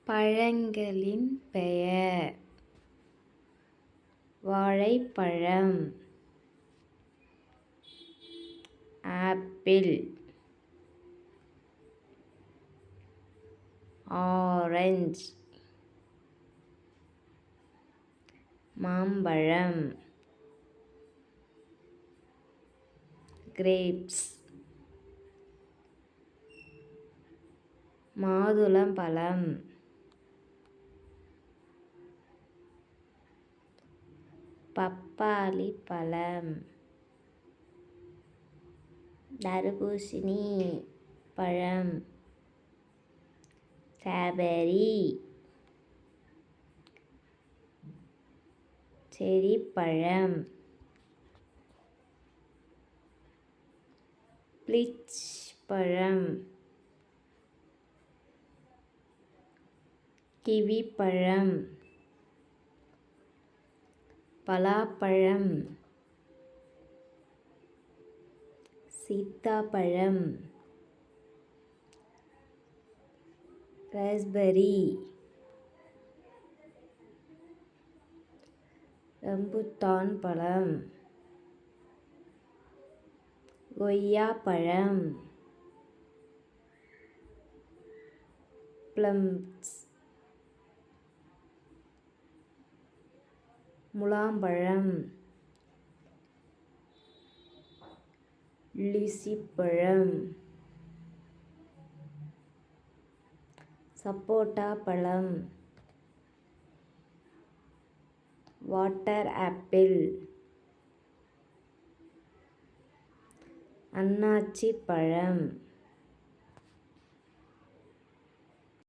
பழங்களின் பெயர்: வாழைப்பழம், apple, orange, மாம்பழம், கிரேப்ஸ், மாதுளம்பழம், பப்பாளி பழம், தர்பூசணி பழம், ஸ்ட்ராபெர்ரி, செர்ரி பழம், பீச் பழம், கிவி பழம், பலாப்பழம், சீத்தாப்பழம், ராஸ்பெர்ரி, ரம்புட்டான் பழம், கொய்யாப்பழம், பிளம்ஸ், முலாம்பழம், லிச்சிப்பழம், சப்போட்டா பழம், வாட்டர் ஆப்பிள், அன்னாச்சி பழம்,